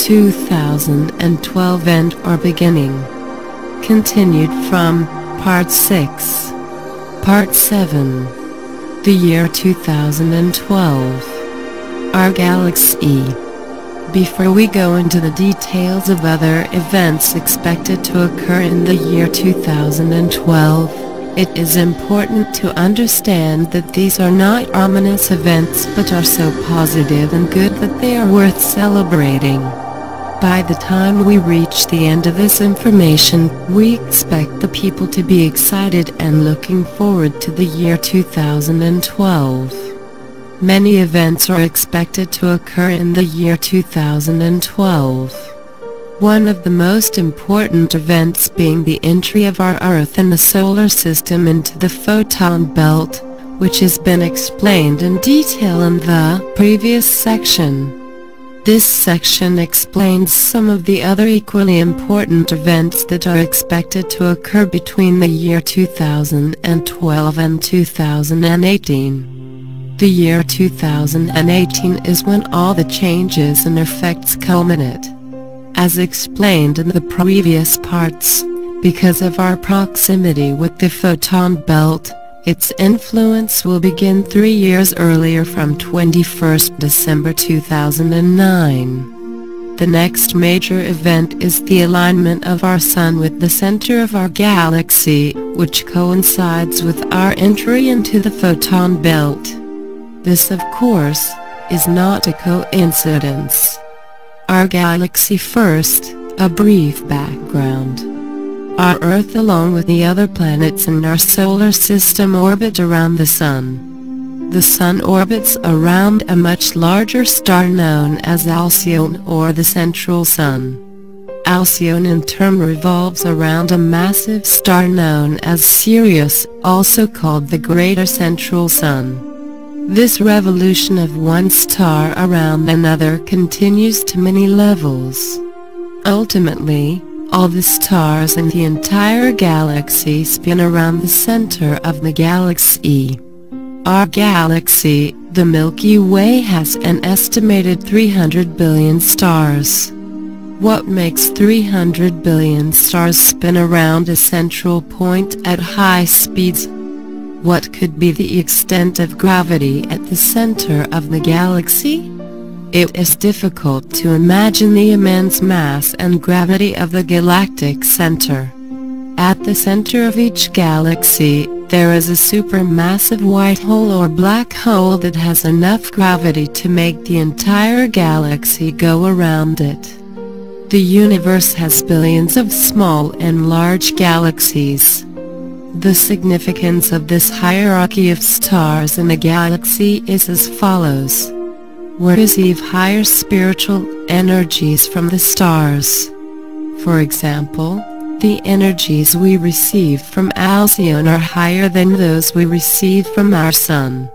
2012 End or Beginning. Continued from Part 6. Part 7. The year 2012. Our galaxy. Before we go into the details of other events expected to occur in the year 2012, it is important to understand that these are not ominous events but are so positive and good that they are worth celebrating. By the time we reach the end of this information, we expect the people to be excited and looking forward to the year 2012. Many events are expected to occur in the year 2012. One of the most important events being the entry of our Earth and the solar system into the photon belt, which has been explained in detail in the previous section. This section explains some of the other equally important events that are expected to occur between the year 2012 and 2018. The year 2018 is when all the changes and effects culminate. As explained in the previous parts, because of our proximity with the photon belt, its influence will begin 3 years earlier from 21st December 2009. The next major event is the alignment of our Sun with the center of our galaxy, which coincides with our entry into the photon belt. This, of course, is not a coincidence. Our galaxy first, a brief background. Our Earth along with the other planets in our solar system orbit around the Sun. The Sun orbits around a much larger star known as Alcyone or the Central Sun. Alcyone in turn revolves around a massive star known as Sirius, also called the Greater Central Sun. This revolution of one star around another continues to many levels. Ultimately, all the stars in the entire galaxy spin around the center of the galaxy. Our galaxy, the Milky Way, has an estimated 300 billion stars. What makes 300 billion stars spin around a central point at high speeds? What could be the extent of gravity at the center of the galaxy? It is difficult to imagine the immense mass and gravity of the galactic center. At the center of each galaxy, there is a supermassive white hole or black hole that has enough gravity to make the entire galaxy go around it. The universe has billions of small and large galaxies. The significance of this hierarchy of stars in a galaxy is as follows. We receive higher spiritual energies from the stars. For example, the energies we receive from Alcyone are higher than those we receive from our Sun.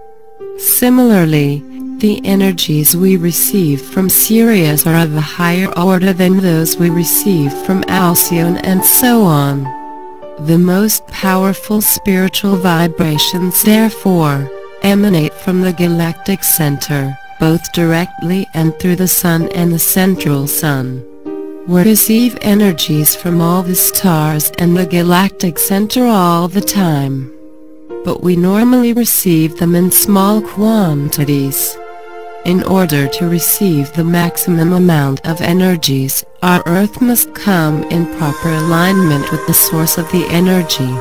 Similarly, the energies we receive from Sirius are of a higher order than those we receive from Alcyone, and so on. The most powerful spiritual vibrations therefore emanate from the galactic center, both directly and through the Sun and the Central Sun. We receive energies from all the stars and the galactic center all the time. But we normally receive them in small quantities. In order to receive the maximum amount of energies, our Earth must come in proper alignment with the source of the energy.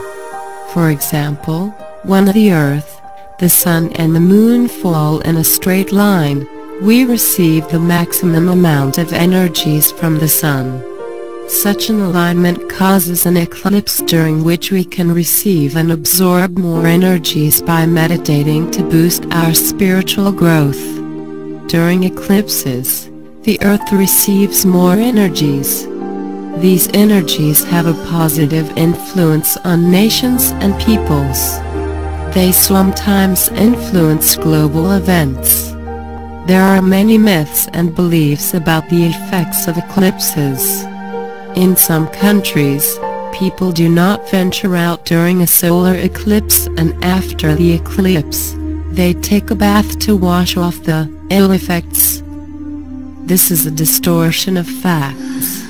For example, when the Earth, the Sun and the Moon fall in a straight line, we receive the maximum amount of energies from the Sun. Such an alignment causes an eclipse during which we can receive and absorb more energies by meditating to boost our spiritual growth. During eclipses, the Earth receives more energies. These energies have a positive influence on nations and peoples. They sometimes influence global events. There are many myths and beliefs about the effects of eclipses. In some countries, people do not venture out during a solar eclipse, and after the eclipse, they take a bath to wash off the ill effects. This is a distortion of facts.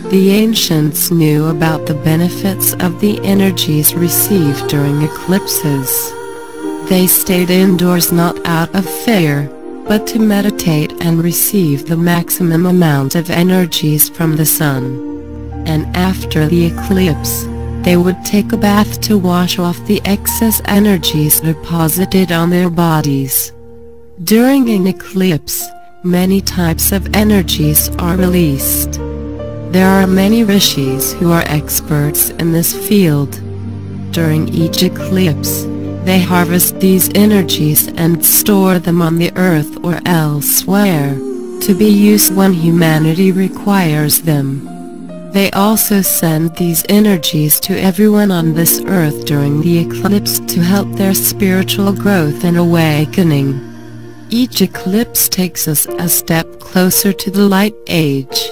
The ancients knew about the benefits of the energies received during eclipses. They stayed indoors not out of fear, but to meditate and receive the maximum amount of energies from the sun. And after the eclipse, they would take a bath to wash off the excess energies deposited on their bodies. During an eclipse, many types of energies are released. There are many rishis who are experts in this field. During each eclipse, they harvest these energies and store them on the earth or elsewhere, to be used when humanity requires them. They also send these energies to everyone on this earth during the eclipse to help their spiritual growth and awakening. Each eclipse takes us a step closer to the light age.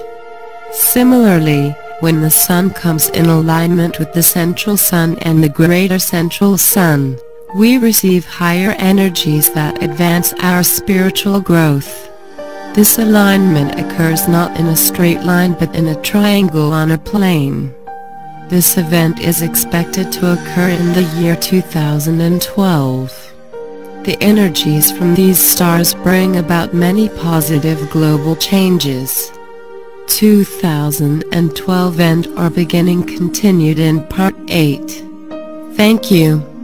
Similarly, when the sun comes in alignment with the central sun and the greater central sun, we receive higher energies that advance our spiritual growth. This alignment occurs not in a straight line but in a triangle on a plane. This event is expected to occur in the year 2012. The energies from these stars bring about many positive global changes. 2012 End or Beginning continued in Part 8. Thank you.